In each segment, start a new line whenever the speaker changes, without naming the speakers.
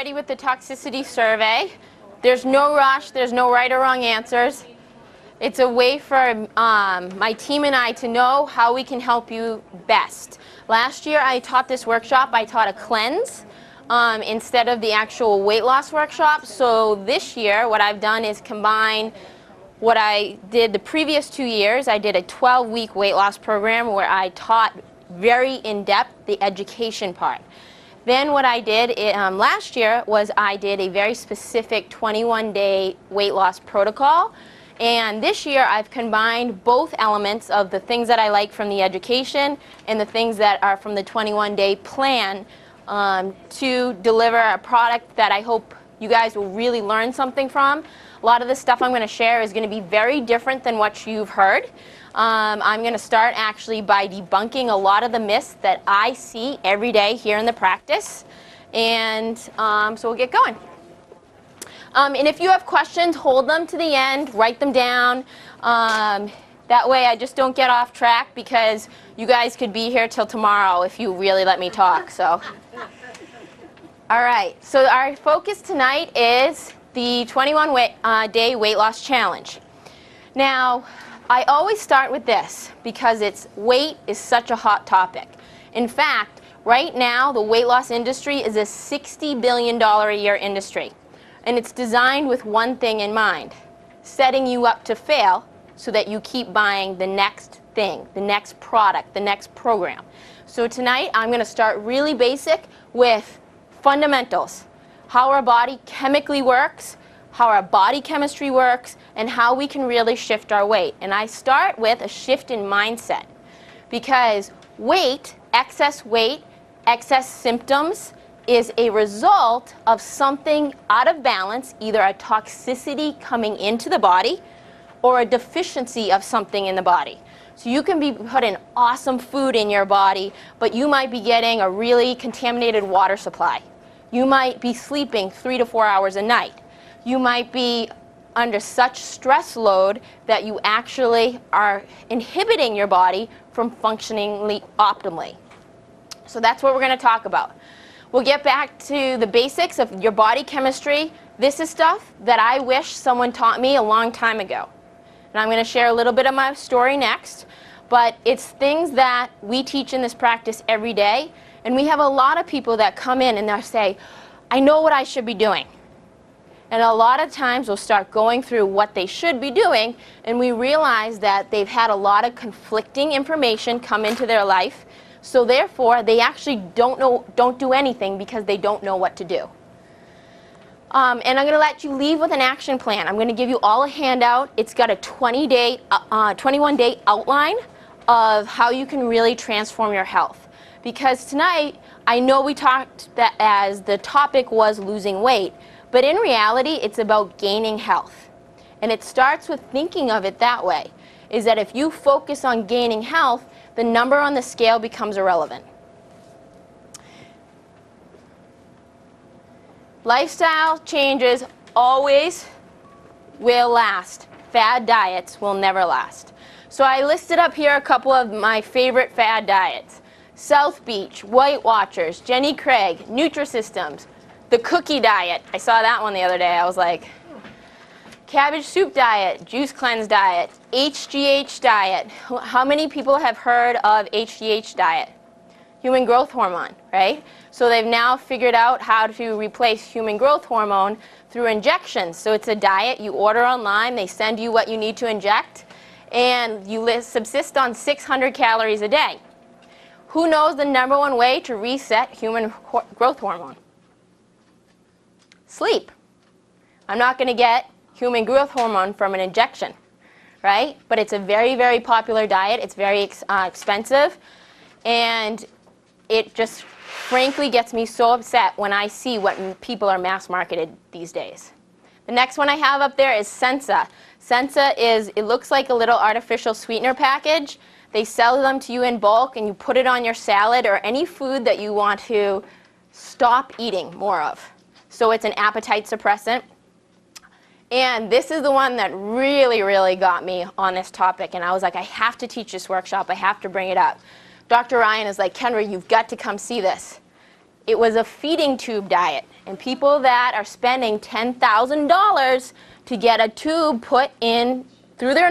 ready with the toxicity survey. There's no rush, there's no right or wrong answers. It's a way for my team and I to know how we can help you best. Last year I taught this workshop, I taught a cleanse instead of the actual weight loss workshop. So this year what I've done is combine what I did the previous 2 years. I did a 12-week weight loss program where I taught very in-depth the education part. Then what I did last year was I did a very specific 21-day weight loss protocol. And this year I've combined both elements of the things that I like from the education and the things that are from the 21-day plan to deliver a product that I hope you guys will really learn something from. A lot of the stuff I'm going to share is going to be very different than what you've heard. I'm going to start actually by debunking a lot of the myths that I see every day here in the practice. And so we'll get going. And if you have questions, hold them to the end, write them down. That way I just don't get off track, because you guys could be here till tomorrow if you really let me talk. So, all right, so our focus tonight is the 21-day weight loss challenge. Now, I always start with this because weight is such a hot topic. In fact, right now the weight loss industry is a $60 billion a year industry. And it's designed with one thing in mind: setting you up to fail so that you keep buying the next thing, the next product, the next program. So tonight I'm going to start really basic with fundamentals: how our body chemically works, how our body chemistry works, and how we can really shift our weight. And I start with a shift in mindset, because weight, excess symptoms, is a result of something out of balance, either a toxicity coming into the body or a deficiency of something in the body. So you can be putting awesome food in your body, but you might be getting a really contaminated water supply. You might be sleeping 3 to 4 hours a night. You might be under such stress load that you actually are inhibiting your body from functioning optimally. So that's what we're going to talk about. We'll get back to the basics of your body chemistry. This is stuff that I wish someone taught me a long time ago. And I'm going to share a little bit of my story next. But it's things that we teach in this practice every day. And we have a lot of people that come in and they'll say, I know what I should be doing. And a lot of times we'll start going through what they should be doing, and we realize that they've had a lot of conflicting information come into their life. So therefore, they actually don't do anything because they don't know what to do. And I'm going to let you leave with an action plan. I'm going to give you all a handout. It's got a 21-day outline of how you can really transform your health. Because tonight, I know we talked that as the topic was losing weight, but in reality, it's about gaining health. And it starts with thinking of it that way, is that if you focus on gaining health, the number on the scale becomes irrelevant. Lifestyle changes always will last. Fad diets will never last. So I listed up here a couple of my favorite fad diets: South Beach, Weight Watchers, Jenny Craig, Nutrisystems, the cookie diet. I saw that one the other day. I was like, cabbage soup diet, juice cleanse diet, HGH diet. How many people have heard of HGH diet? Human growth hormone, right? So they've now figured out how to replace human growth hormone through injections. So it's a diet you order online, they send you what you need to inject, and you subsist on 600 calories a day. Who knows the number one way to reset human growth hormone? Sleep. I'm not going to get human growth hormone from an injection, right? But it's a very, very popular diet. It's very expensive, and it just frankly gets me so upset when I see what people are mass marketed these days. The next one I have up there is Sensa. Sensa it looks like a little artificial sweetener package. They sell them to you in bulk, and you put it on your salad or any food that you want to stop eating more of. So it's an appetite suppressant. And this is the one that really, really got me on this topic. And I was like, I have to teach this workshop. I have to bring it up. Dr. Ryan is like, Kendra, you've got to come see this. it was a feeding tube diet. And people that are spending $10,000 to get a tube put in through their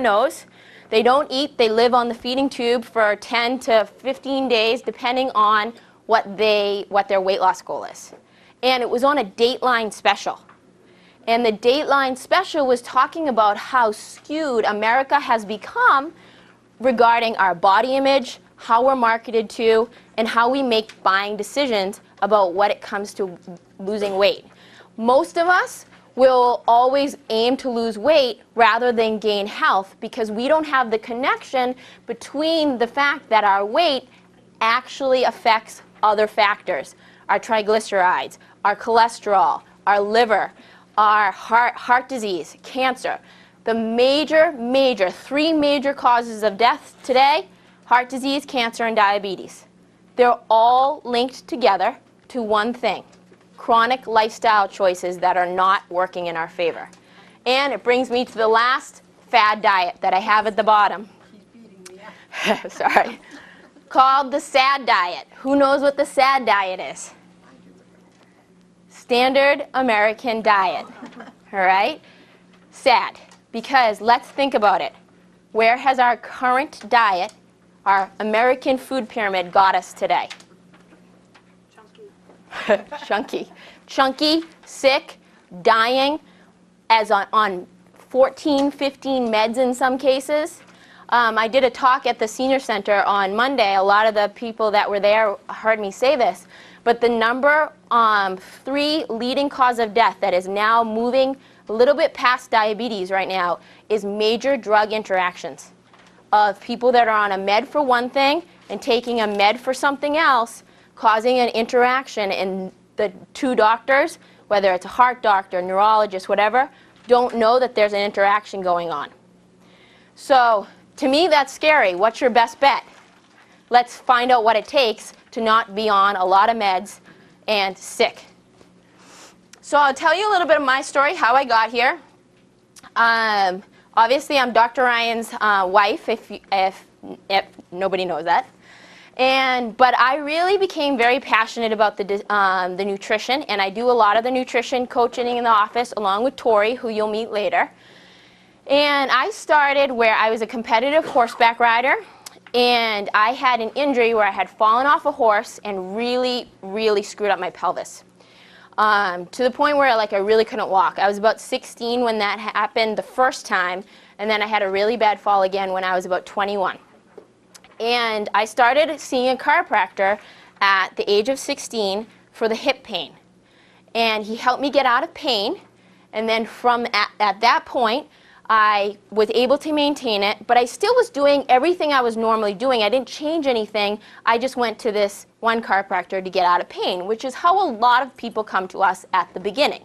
nose, they don't eat, they live on the feeding tube for 10 to 15 days, depending on what their weight loss goal is. And it was on a Dateline special. And the Dateline special was talking about how skewed America has become regarding our body image, how we're marketed to, and how we make buying decisions about what it comes to losing weight. Most of us will always aim to lose weight rather than gain health because we don't have the connection between the fact that our weight actually affects other factors. Our triglycerides, our cholesterol, our liver, our heart disease, cancer. The three major causes of death today: heart disease, cancer, and diabetes. They're all linked together to one thing: chronic lifestyle choices that are not working in our favor. And it brings me to the last fad diet that I have at the bottom. Sorry. Called the SAD diet. Who knows what the SAD diet is? Standard American diet. All right? SAD. Because let's think about it. Where has our current diet, our American food pyramid, got us today? Chunky. Chunky, sick, dying, as on 14, 15 meds in some cases. I did a talk at the senior center on Monday. A lot of the people that were there heard me say this. But the number 3 leading cause of death that is now moving a little bit past diabetes right now is major drug interactions of people that are on a med for one thing and taking a med for something else, causing an interaction, and the two doctors, whether it's a heart doctor, neurologist, whatever, don't know that there's an interaction going on. So to me, that's scary. What's your best bet? Let's find out what it takes to not be on a lot of meds and sick. So I'll tell you a little bit of my story, how I got here. Obviously, I'm Dr. Ryan's wife, if nobody knows that. But I really became very passionate about the nutrition, and I do a lot of the nutrition coaching in the office along with Tori, who you'll meet later. And I started where I was a competitive horseback rider, and I had an injury where I had fallen off a horse and really, really screwed up my pelvis. To the point where I really couldn't walk. I was about 16 when that happened the first time, and then I had a really bad fall again when I was about 21. And I started seeing a chiropractor at the age of 16 for the hip pain. And he helped me get out of pain, and then at that point, I was able to maintain it, but I still was doing everything I was normally doing. I didn't change anything. I just went to this one chiropractor to get out of pain, which is how a lot of people come to us at the beginning.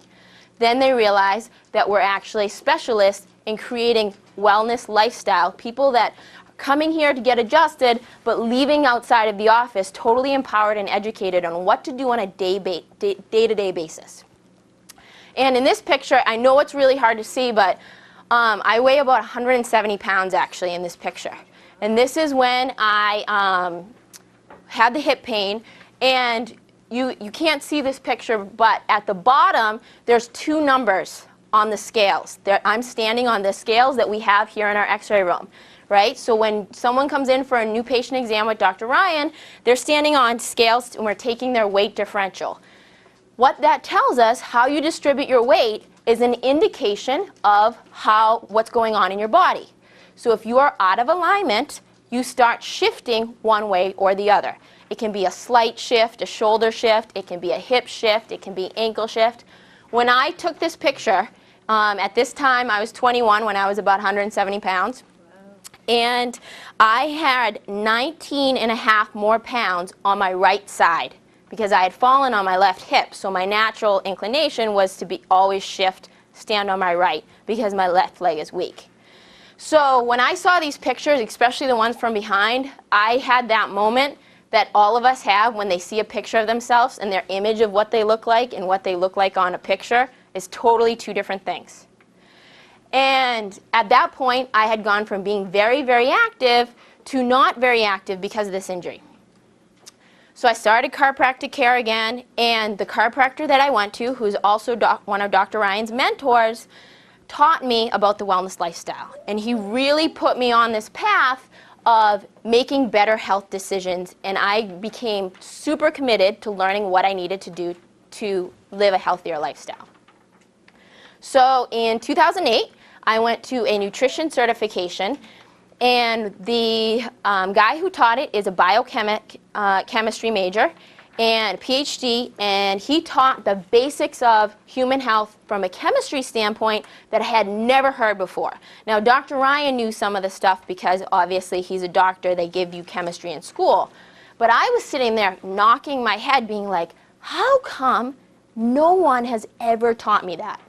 Then they realize that we're actually specialists in creating wellness lifestyle, people that are coming here to get adjusted, but leaving outside of the office totally empowered and educated on what to do on a day-to-day basis. And in this picture, I know it's really hard to see, but I weigh about 170 pounds actually in this picture. And this is when I had the hip pain. And you can't see this picture, but at the bottom, there's 2 numbers on the scales. I'm standing on the scales that we have here in our x-ray room, right? So when someone comes in for a new patient exam with Dr. Ryan, they're standing on scales and we're taking their weight differential. What that tells us, how you distribute your weight, is an indication of what's going on in your body. So if you are out of alignment, you start shifting one way or the other. It can be a slight shift, a shoulder shift, it can be a hip shift, it can be ankle shift. When I took this picture, at this time I was 21 when I was about 170 pounds. And I had 19.5 more pounds on my right side, because I had fallen on my left hip, so my natural inclination was to always stand on my right, because my left leg is weak. So when I saw these pictures, especially the ones from behind, I had that moment that all of us have when they see a picture of themselves and their image of what they look like and what they look like on a picture is totally 2 different things. And at that point, I had gone from being very, very active to not very active because of this injury. So I started chiropractic care again, and the chiropractor that I went to, who's also one of Dr. Ryan's mentors, taught me about the wellness lifestyle. And he really put me on this path of making better health decisions, and I became super committed to learning what I needed to do to live a healthier lifestyle. So in 2008, I went to a nutrition certification, and the guy who taught it is a biochemistry major and PhD, and he taught the basics of human health from a chemistry standpoint that I had never heard before. Now, Dr. Ryan knew some of the stuff because obviously he's a doctor, they give you chemistry in school. But I was sitting there knocking my head being like, how come no one has ever taught me that?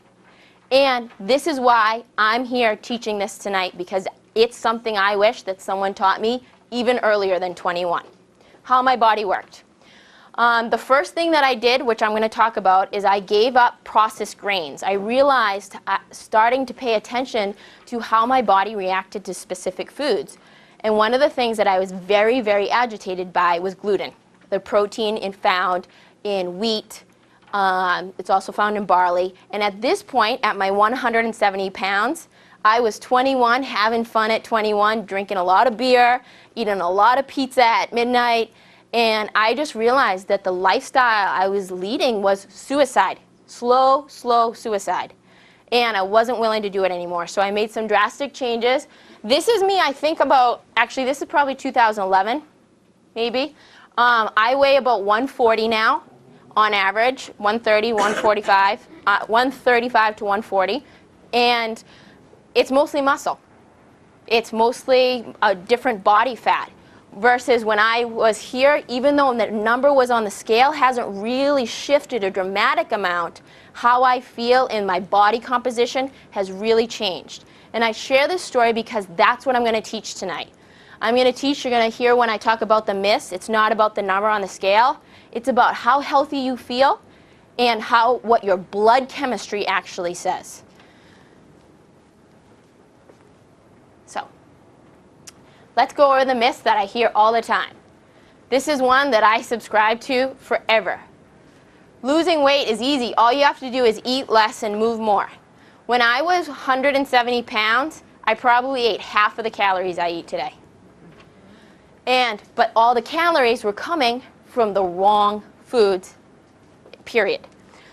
And this is why I'm here teaching this tonight, because it's something I wish that someone taught me even earlier than 21. How my body worked. The first thing that I did, which I'm going to talk about, is I gave up processed grains. I realized starting to pay attention to how my body reacted to specific foods. And one of the things that I was very, very agitated by was gluten. The protein found in wheat, it's also found in barley. And at this point, at my 170 pounds, I was 21, having fun at 21, drinking a lot of beer, eating a lot of pizza at midnight. And I just realized that the lifestyle I was leading was suicide, slow suicide. And I wasn't willing to do it anymore. So I made some drastic changes. This is me, I think about, actually this is probably 2011, maybe. I weigh about 140 now, on average, 130, 145, 135 to 140. And it's mostly muscle. It's mostly a different body fat. Versus when I was here, even though the number was on the scale, hasn't really shifted a dramatic amount, how I feel in my body composition has really changed. And I share this story because that's what I'm going to teach tonight. I'm going to teach, you're going to hear when I talk about the myths, it's not about the number on the scale. It's about how healthy you feel and what your blood chemistry actually says. So, let's go over the myths that I hear all the time. This is one that I subscribe to forever. Losing weight is easy. All you have to do is eat less and move more. When I was 170 pounds, I probably ate half of the calories I eat today. But all the calories were coming from the wrong foods, period.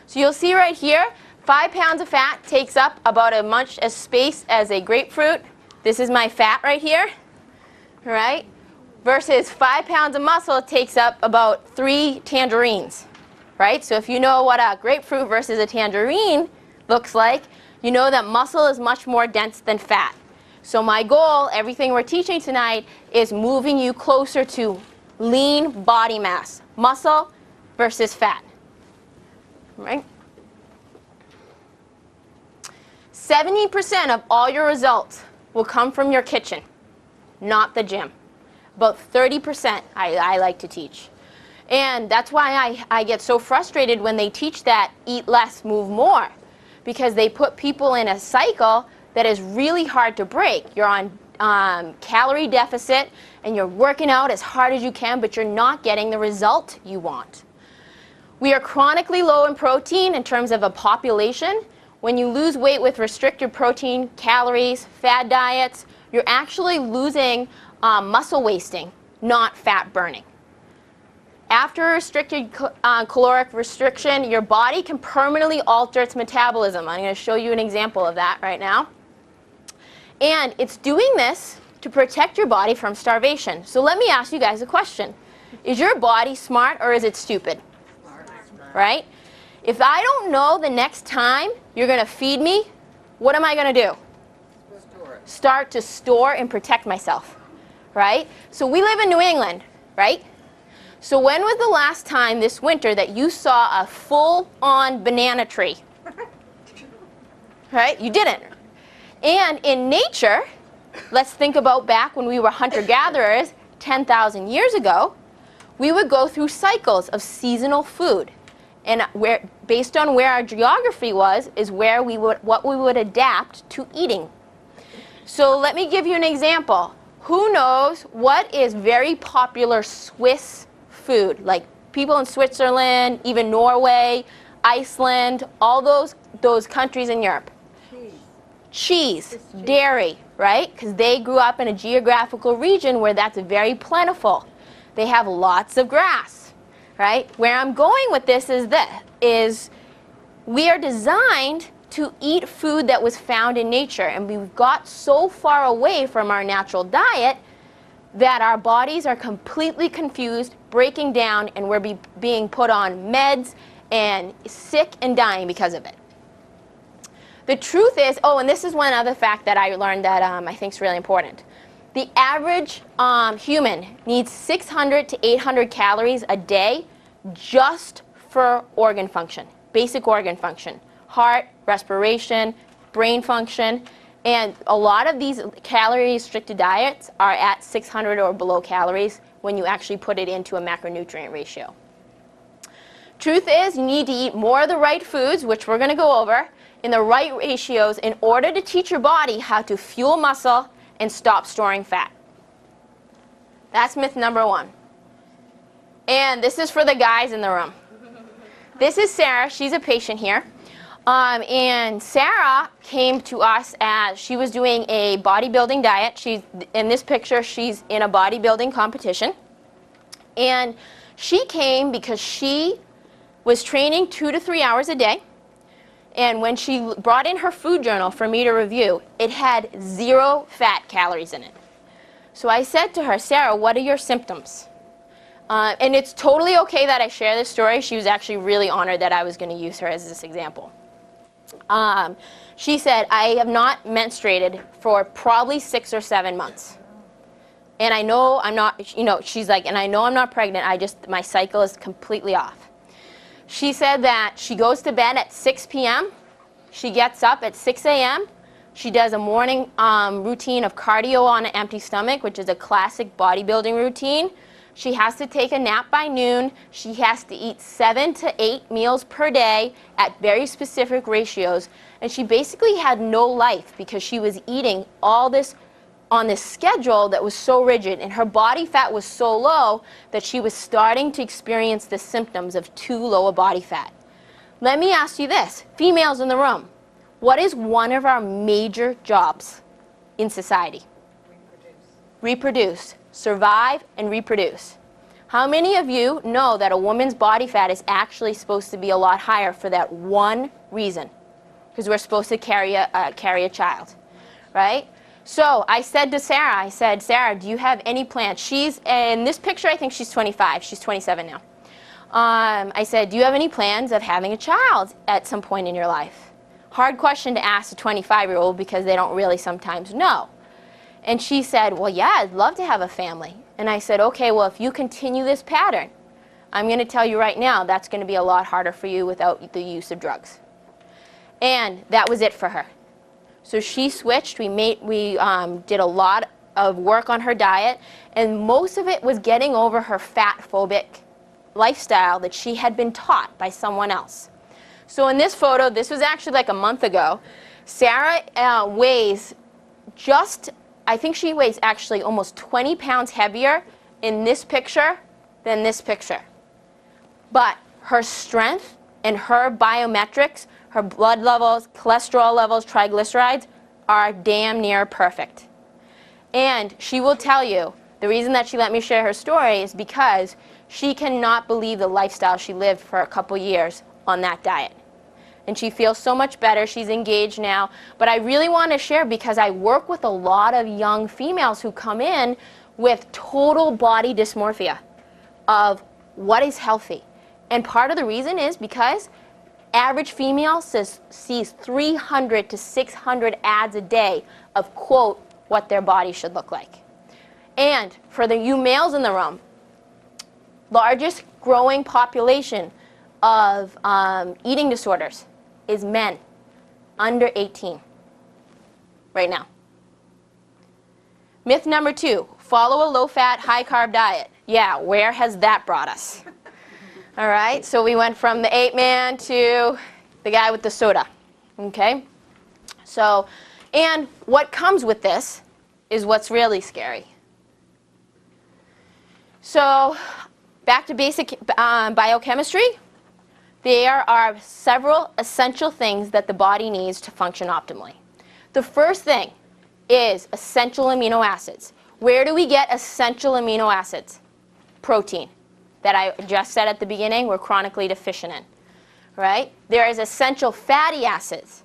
So you'll see right here, 5 pounds of fat takes up about as much space as a grapefruit. This is my fat right here. Right? Versus 5 pounds of muscle takes up about 3 tangerines. Right? So if you know what a grapefruit versus a tangerine looks like, you know that muscle is much more dense than fat. So my goal, everything we're teaching tonight, is moving you closer to lean body mass. Muscle versus fat. Right? 70% of all your results will come from your kitchen, not the gym. About 30% I like to teach. And that's why I get so frustrated when they teach that eat less, move more. Because they put people in a cycle that is really hard to break. You're on calorie deficit and you're working out as hard as you can, but you're not getting the result you want. We are chronically low in protein in terms of a population. When you lose weight with restricted protein, calories, fad diets, you're actually losing muscle wasting, not fat burning. After restricted caloric restriction, your body can permanently alter its metabolism. I'm going to show you an example of that right now. And it's doing this to protect your body from starvation. So let me ask you guys a question. Is your body smart or is it stupid? Smart. Right? If I don't know the next time you're going to feed me, what am I going to do? Start to store and protect myself. Right? So we live in New England, right? So when was the last time this winter that you saw a full-on banana tree? Right? You didn't. And in nature, let's think about back when we were hunter-gatherers 10,000 years ago, we would go through cycles of seasonal food. And based on where our geography was, is where what we would adapt to eating. So let me give you an example. Who knows what is very popular Swiss food, like people in Switzerland, even Norway, Iceland, all those countries in Europe. Cheese, dairy, right? Because they grew up in a geographical region where that's very plentiful. They have lots of grass, right? Where I'm going with this is we are designed to eat food that was found in nature, and we've got so far away from our natural diet that our bodies are completely confused, breaking down, and we're being put on meds and sick and dying because of it. The truth is, oh, and this is one other fact that I learned that I think is really important. The average human needs 600 to 800 calories a day just for organ function, basic organ function, heart, respiration, brain function, and a lot of these calorie-restricted diets are at 600 or below calories when you actually put it into a macronutrient ratio. Truth is, you need to eat more of the right foods, which we're going to go over, in the right ratios in order to teach your body how to fuel muscle and stop storing fat. That's myth number one. And this is for the guys in the room. This is Sarah. She's a patient here. And Sarah came to us as she was doing a bodybuilding diet. In this picture, she's in a bodybuilding competition. And she came because she was training 2 to 3 hours a day. And when she brought in her food journal for me to review, it had 0 fat calories in it. So I said to her, Sarah, what are your symptoms? And it's totally okay that I share this story. She was actually really honored that I was going to use her as this example. She said, I have not menstruated for probably 6 or 7 months. And I know I'm not, she's like, and I know I'm not pregnant, my cycle is completely off. She said that she goes to bed at 6 p.m., she gets up at 6 a.m., she does a morning routine of cardio on an empty stomach, which is a classic bodybuilding routine. She has to take a nap by noon. She has to eat 7 to 8 meals per day at very specific ratios. And she basically had no life because she was eating all this on this schedule that was so rigid, and her body fat was so low that she was starting to experience the symptoms of too low a body fat. Let me ask you this, females in the room, what is one of our major jobs in society? Reproduce. Survive and reproduce. How many of you know that a woman's body fat is actually supposed to be a lot higher for that one reason? Because we're supposed to carry a child, right? So I said to Sarah, Sarah, do you have any plans? She's, in this picture, I think she's 25. She's 27 now. I said, do you have any plans of having a child at some point in your life? Hard question to ask a 25-year-old because they don't really sometimes know. And she said, well, yeah, I'd love to have a family. And I said, okay, well, if you continue this pattern, I'm going to tell you right now, that's going to be a lot harder for you without the use of drugs. And that was it for her. So she switched. We did a lot of work on her diet, and most of it was getting over her fat-phobic lifestyle that she had been taught by someone else. So in this photo, this was actually like a month ago, Sarah weighs I think she weighs actually almost 20 pounds heavier in this picture than this picture. But her strength and her biometrics, her blood levels, cholesterol levels, triglycerides, are damn near perfect. And she will tell you, the reason that she let me share her story is because she cannot believe the lifestyle she lived for a couple years on that diet. And she feels so much better. She's engaged now. But I really want to share because I work with a lot of young females who come in with total body dysmorphia of what is healthy. And part of the reason is because average female sees 300 to 600 ads a day of, quote, what their body should look like. And for you males in the room, largest growing population of eating disorders is men under 18 right now. Myth number 2, follow a low-fat, high-carb diet. Yeah, where has that brought us? All right, so we went from the 8-man to the guy with the soda, okay? So, and what comes with this is what's really scary. So, back to basic biochemistry. There are several essential things that the body needs to function optimally. The first thing is essential amino acids. Where do we get essential amino acids? Protein, that I just said at the beginning we're chronically deficient in. Right? There is essential fatty acids.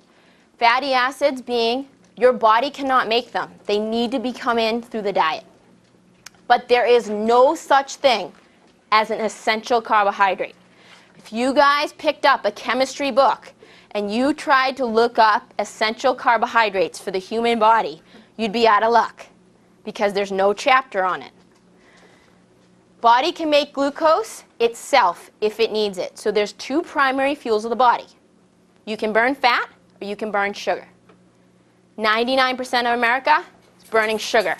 Fatty acids being your body cannot make them. They need to be come in through the diet. But there is no such thing as an essential carbohydrate. If you guys picked up a chemistry book and you tried to look up essential carbohydrates for the human body, you'd be out of luck because there's no chapter on it. Body can make glucose itself if it needs it. So there's two primary fuels of the body. You can burn fat or you can burn sugar. 99% of America is burning sugar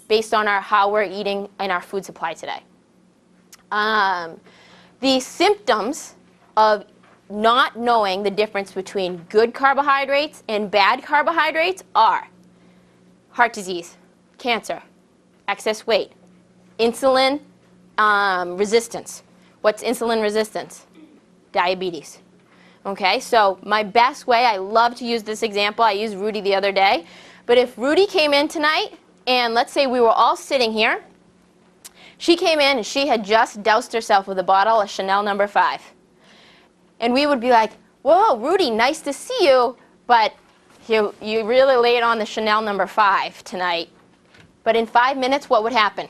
based on how we're eating and our food supply today. The symptoms of not knowing the difference between good carbohydrates and bad carbohydrates are heart disease, cancer, excess weight, insulin resistance. What's insulin resistance? Diabetes. Okay, so my best way, I love to use this example. I used Rudy the other day. But if Rudy came in tonight, and let's say we were all sitting here, she came in and she had just doused herself with a bottle of Chanel No. 5. And we would be like, whoa, Rudy, nice to see you, but you really laid on the Chanel No. 5 tonight. But in 5 minutes, what would happen?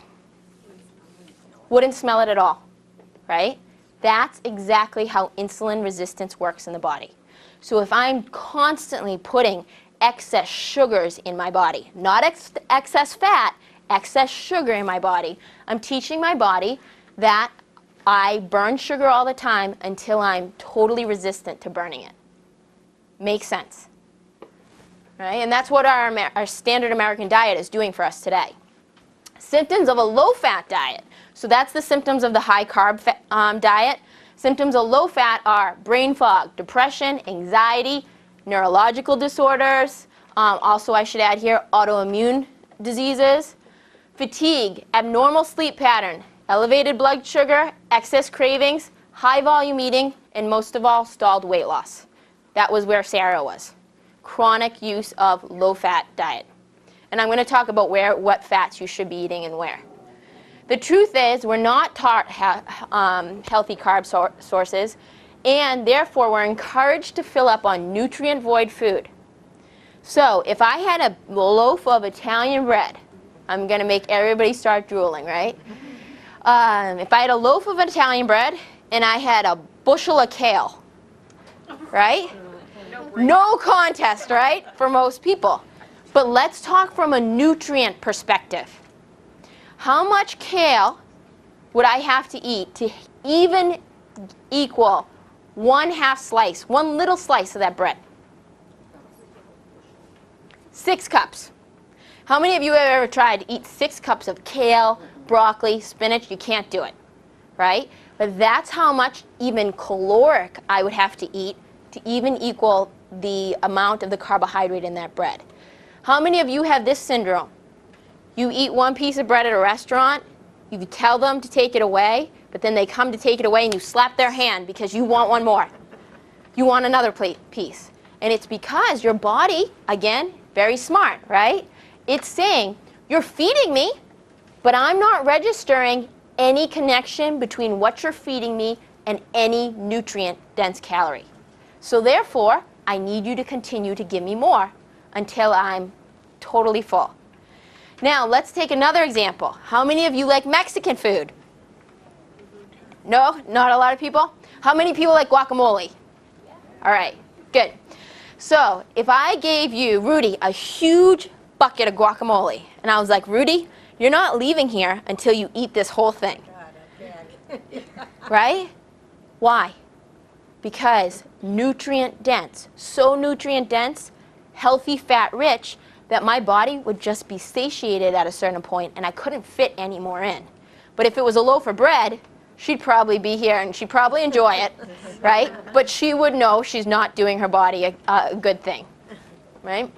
Wouldn't smell it at all, right? That's exactly how insulin resistance works in the body. So if I'm constantly putting excess sugars in my body, not excess fat, excess sugar in my body, I'm teaching my body that I burn sugar all the time until I'm totally resistant to burning it. Makes sense, right? And that's what our standard American diet is doing for us today. Symptoms of a low-fat diet. So that's the symptoms of the high-carb diet. Symptoms of low-fat are brain fog, depression, anxiety, neurological disorders. Also, I should add here, autoimmune diseases, fatigue, abnormal sleep pattern, elevated blood sugar, excess cravings, high-volume eating, and most of all, stalled weight loss. That was where Sarah was. Chronic use of low-fat diet. And I'm going to talk about what fats you should be eating and where. The truth is, we're not taught healthy carb sources, and therefore we're encouraged to fill up on nutrient-void food. So if I had a loaf of Italian bread, I'm going to make everybody start drooling, right? If I had a loaf of Italian bread and I had a bushel of kale, right? No contest, right, for most people. But let's talk from a nutrient perspective. How much kale would I have to eat to even equal 1/2 slice, one little slice of that bread? 6 cups. How many of you have ever tried to eat 6 cups of kale, broccoli, spinach? You can't do it, right? But that's how much even caloric I would have to eat to even equal the amount of the carbohydrate in that bread. How many of you have this syndrome? You eat one piece of bread at a restaurant, you tell them to take it away, but then they come to take it away and you slap their hand because you want one more. You want another piece. And it's because your body, again, very smart, right? It's saying, you're feeding me, but I'm not registering any connection between what you're feeding me and any nutrient-dense calorie. So therefore, I need you to continue to give me more until I'm totally full. Now, let's take another example. How many of you like Mexican food? No? Not a lot of people? How many people like guacamole? All right, good. So if I gave you, Rudy, a huge bucket of guacamole, and I was like, Rudy, you're not leaving here until you eat this whole thing. Right? Why? Because nutrient dense, so nutrient dense, healthy, fat rich, that my body would just be satiated at a certain point and I couldn't fit any more in. But if it was a loaf of bread, she'd probably be here and she'd probably enjoy it, right? But she would know she's not doing her body a good thing, right?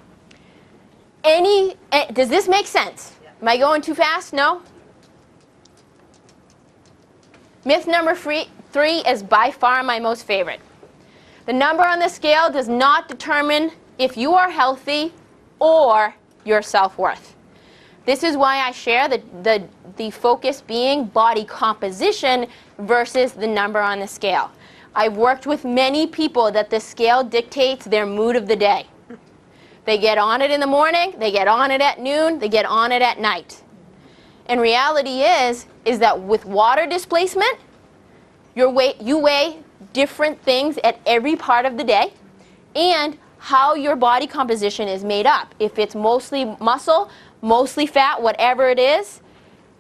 Does this make sense? Am I going too fast? No? Myth number three is by far my most favorite. The number on the scale does not determine if you are healthy or your self-worth. This is why I share the focus being body composition versus the number on the scale. I've worked with many people that the scale dictates their mood of the day. They get on it in the morning, they get on it at noon, they get on it at night. And reality is that with water displacement, you weigh different things at every part of the day, and how your body composition is made up. If it's mostly muscle, mostly fat, whatever it is,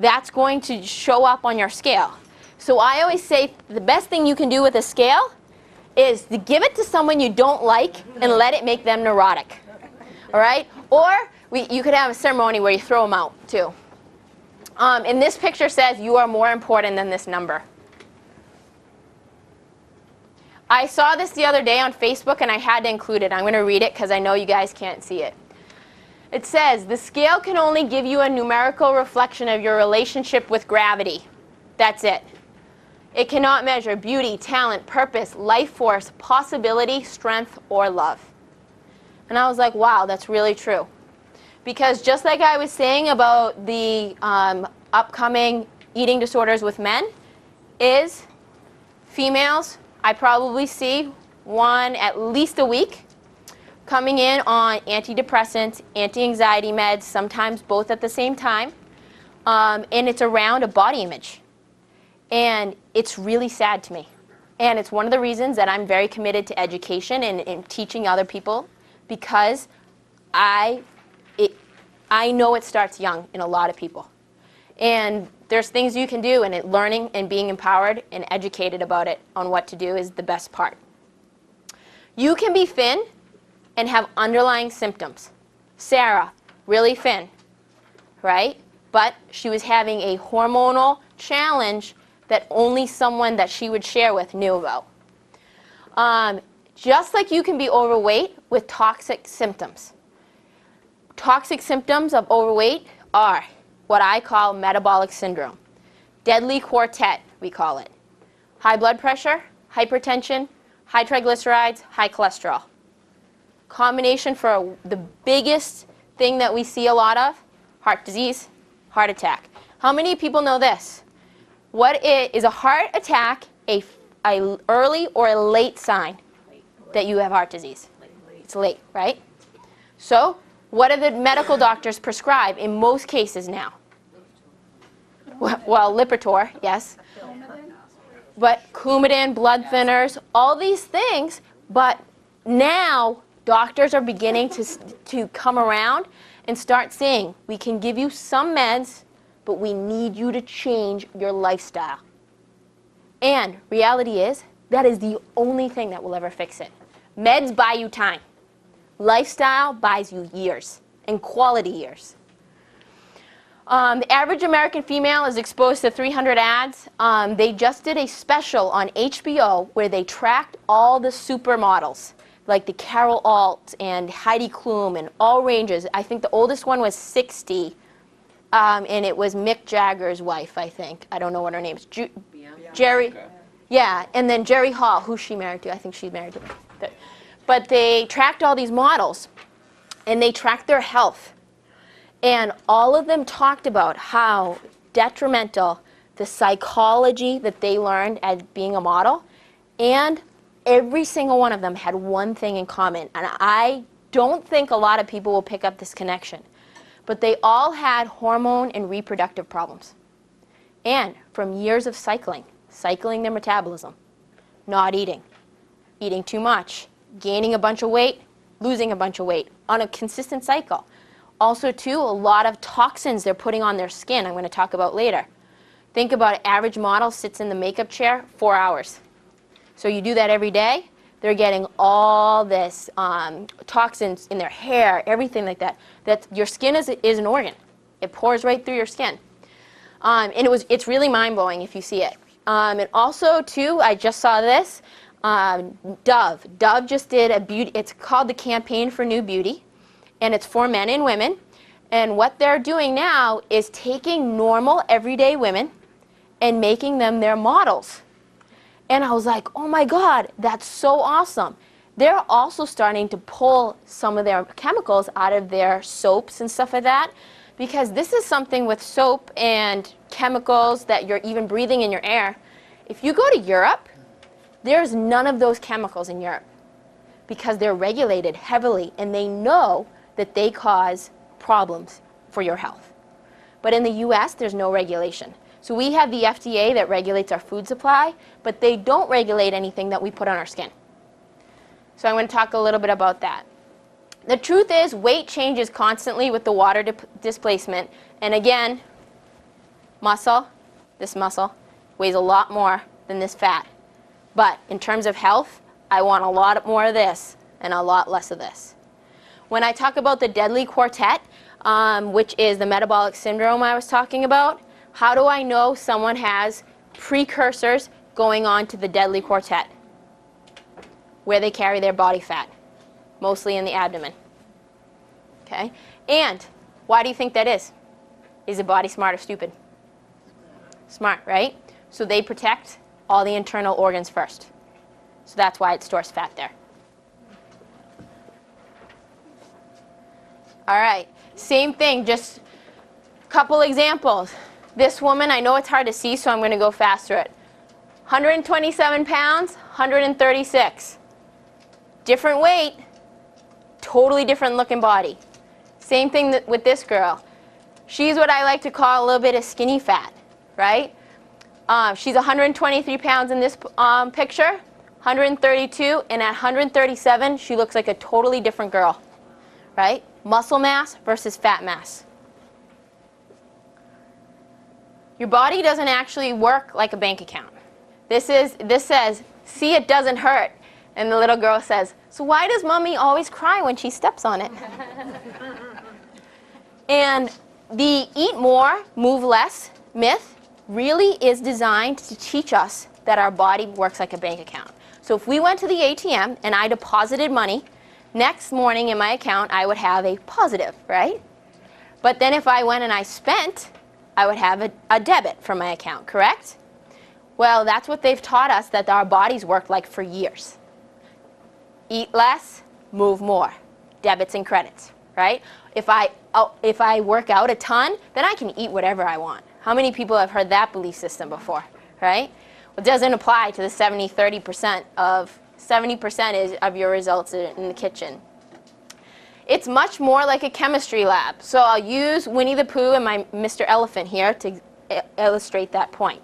that's going to show up on your scale. So I always say the best thing you can do with a scale is to give it to someone you don't like and let it make them neurotic. All right? Or you could have a ceremony where you throw them out too. And this picture says you are more important than this number. I saw this the other day on Facebook and I had to include it. I'm going to read it because I know you guys can't see it. It says, the scale can only give you a numerical reflection of your relationship with gravity. That's it. It cannot measure beauty, talent, purpose, life force, possibility, strength, or love. And I was like, wow, that's really true. Because just like I was saying about the upcoming eating disorders with men, is females, I probably see one at least a week coming in on antidepressants, anti-anxiety meds, sometimes both at the same time, and it's around a body image. And it's really sad to me. And it's one of the reasons that I'm very committed to education and teaching other people, because I know it starts young in a lot of people. And there's things you can do, and learning and being empowered and educated about it on what to do is the best part. You can be thin and have underlying symptoms. Sarah, really thin, right? But she was having a hormonal challenge that only someone that she would share with knew about. Just like you can be overweight with toxic symptoms. Toxic symptoms of overweight are what I call metabolic syndrome. Deadly quartet, we call it. High blood pressure, hypertension, high triglycerides, high cholesterol. Combination for the biggest thing that we see a lot of, heart disease, heart attack. How many people know this? Is a heart attack a early or a late sign that you have heart disease? It's late, right? So what do the medical doctors prescribe in most cases now? Well, Lipitor, yes. But Coumadin, blood thinners, all these things. But now doctors are beginning to come around and start saying, we can give you some meds, but we need you to change your lifestyle. And reality is, that is the only thing that will ever fix it. Meds buy you time. Lifestyle buys you years, and quality years. The average American female is exposed to 300 ads. They just did a special on HBO where they tracked all the supermodels, like the Carol Alt and Heidi Klum and all ranges. I think the oldest one was 60, and it was Mick Jagger's wife, I think. I don't know what her name is. Jerry. Yeah, and then Jerry Hall, who's she married to? I think she's married to him. But they tracked all these models, and they tracked their health. And all of them talked about how detrimental the psychology that they learned as being a model, and every single one of them had one thing in common. And I don't think a lot of people will pick up this connection. But they all had hormone and reproductive problems. And from years of cycling their metabolism, not eating, eating too much, gaining a bunch of weight, losing a bunch of weight on a consistent cycle. Also, too, a lot of toxins they're putting on their skin, I'm going to talk about later. Think about an average model sits in the makeup chair 4 hours. So you do that every day, they're getting all this toxins in their hair, everything like that. Your skin is an organ. It pours right through your skin. And it's really mind-blowing if you see it. And also, too, I just saw this. Dove. Dove just did a beauty, it's called the Campaign for New Beauty. And it's for men and women. And what they're doing now is taking normal, everyday women and making them their models. And I was like, oh my God, that's so awesome. They're also starting to pull some of their chemicals out of their soaps and stuff like that, because this is something with soap and chemicals that you're even breathing in your air. If you go to Europe, there's none of those chemicals in Europe because they're regulated heavily and they know that they cause problems for your health. But in the US, there's no regulation. So we have the FDA that regulates our food supply, but they don't regulate anything that we put on our skin. So I'm going to talk a little bit about that. The truth is, weight changes constantly with the water displacement. And again, this muscle, weighs a lot more than this fat. But in terms of health, I want a lot more of this and a lot less of this. When I talk about the deadly quartet, which is the metabolic syndrome I was talking about, how do I know someone has precursors going on to the deadly quartet? Where they carry their body fat, mostly in the abdomen. Okay? And why do you think that is? Is the body smart or stupid? Smart, right? So they protect all the internal organs first. So that's why it stores fat there. All right, same thing, just a couple examples. This woman, I know it's hard to see, so I'm going to go fast through it. 127 pounds, 136. Different weight, totally different looking body. Same thing with this girl. She's what I like to call a little bit of skinny fat, right? She's 123 pounds in this picture, 132, and at 137, she looks like a totally different girl, right? Muscle mass versus fat mass. Your body doesn't actually work like a bank account. This says, see, it doesn't hurt. And the little girl says, so why does mommy always cry when she steps on it? And the eat more, move less myth really is designed to teach us that our body works like a bank account. So if we went to the ATM and I deposited money, next morning in my account I would have a positive, right? But then if I went and I spent, I would have a debit from my account, correct? Well, that's what they've taught us that our bodies work like for years. Eat less, move more. Debits and credits, right? If I work out a ton, then I can eat whatever I want. How many people have heard that belief system before, right? Well, it doesn't apply to the 70% of your results in the kitchen. It's much more like a chemistry lab. So I'll use Winnie the Pooh and my Mr. Elephant here to illustrate that point.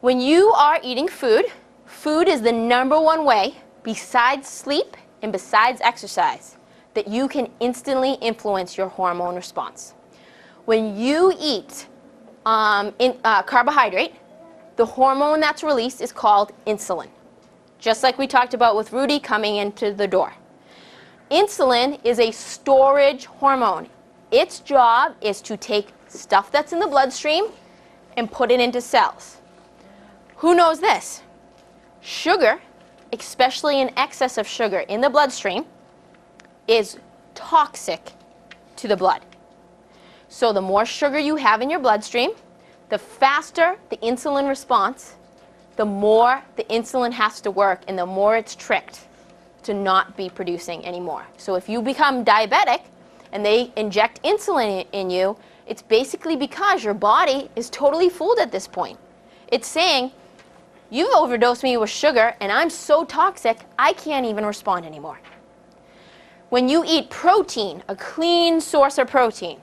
When you are eating food, food is the #1 way, besides sleep and besides exercise, that you can instantly influence your hormone response. When you eat carbohydrate, the hormone that's released is called insulin, just like we talked about with Rudy coming into the door. Insulin is a storage hormone. Its job is to take stuff that's in the bloodstream and put it into cells. Who knows this? Sugar, especially an excess of sugar in the bloodstream, is toxic to the blood. So the more sugar you have in your bloodstream, the faster the insulin response, the more the insulin has to work and the more it's tricked to not be producing anymore. So if you become diabetic and they inject insulin in you, it's basically because your body is totally fooled at this point. It's saying, you've overdosed me with sugar and I'm so toxic, I can't even respond anymore. When you eat protein, a clean source of protein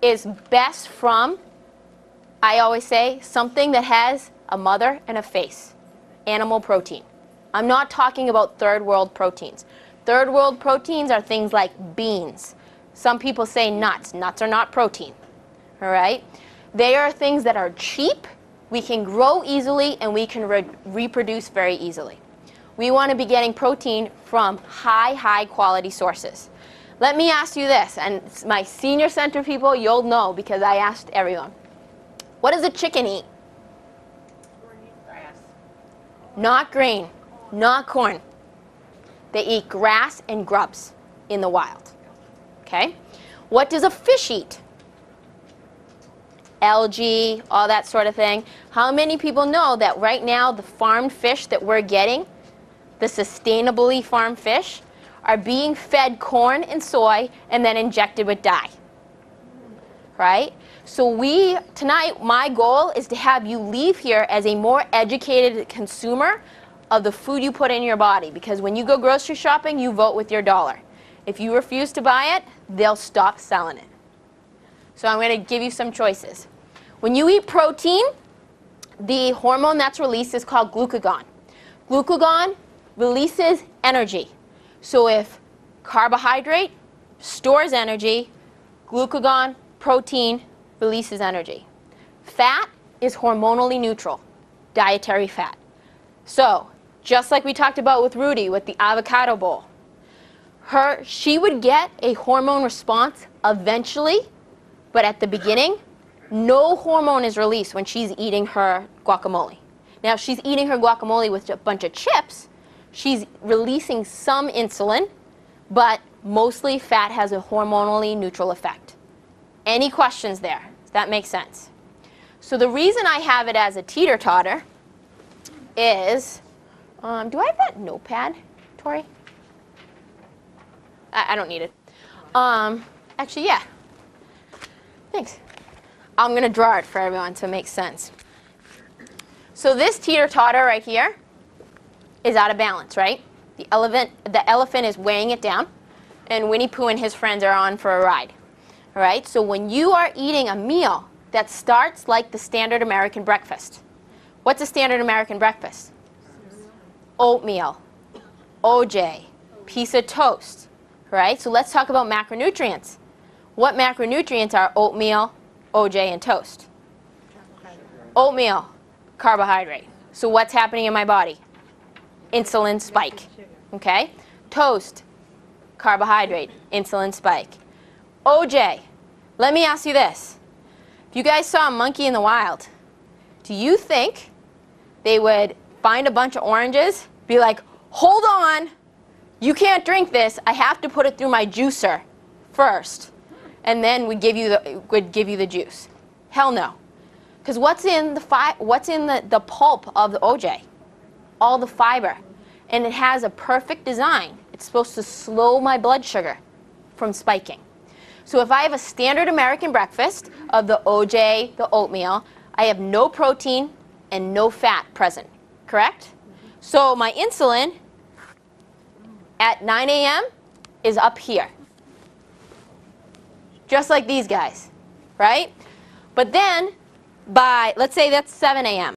is best from, I always say, something that has a mother and a face, animal protein. I'm not talking about third world proteins. Third world proteins are things like beans. Some people say nuts. Nuts are not protein, all right? They are things that are cheap, we can grow easily, and we can reproduce very easily. We want to be getting protein from high quality sources. Let me ask you this, and my senior center people, you'll know because I asked everyone. What does a chicken eat?
Grass.
Not grain, not corn. They eat grass and grubs in the wild. Okay? What does a fish eat? algae, all that sort of thing. How many people know that right now the farmed fish that we're getting, the sustainably farmed fish, are being fed corn and soy and then injected with dye? Right? So tonight, my goal is to have you leave here as a more educated consumer of the food you put in your body, because when you go grocery shopping, you vote with your dollar. If you refuse to buy it, they'll stop selling it. So I'm going to give you some choices. When you eat protein, the hormone that's released is called glucagon. Glucagon releases energy. So if carbohydrate stores energy, glucagon, protein, releases energy. Fat is hormonally neutral, dietary fat. So just like we talked about with Rudy with the avocado bowl, she would get a hormone response eventually, but at the beginning, no hormone is released when she's eating her guacamole. Now, if she's eating her guacamole with a bunch of chips, she's releasing some insulin, but mostly fat has a hormonally neutral effect. Any questions there? Does that make sense? So the reason I have it as a teeter-totter is, do I have that notepad, Tori? I don't need it. Actually, yeah. Thanks. I'm going to draw it for everyone so it makes sense. So this teeter-totter right here is out of balance, right? The elephant is weighing it down, and Winnie Pooh and his friends are on for a ride. All right? So when you are eating a meal that starts like the standard American breakfast, what's a standard American breakfast? Oatmeal, OJ, piece of toast, right? So let's talk about macronutrients. What macronutrients are oatmeal, OJ, and toast? Oatmeal, carbohydrate. So what's happening in my body? Insulin spike, okay? Toast, carbohydrate, insulin spike. OJ, let me ask you this. If you guys saw a monkey in the wild, do you think they would find a bunch of oranges, be like, hold on, you can't drink this, I have to put it through my juicer first, and then would give you the juice? Hell no. Because what's in the pulp of the OJ? All the fiber. And it has a perfect design. It's supposed to slow my blood sugar from spiking. So if I have a standard American breakfast of the OJ, the oatmeal, I have no protein and no fat present, correct? So my insulin at 9 a.m. is up here. Just like these guys, right? But then by, let's say that's 7 a.m.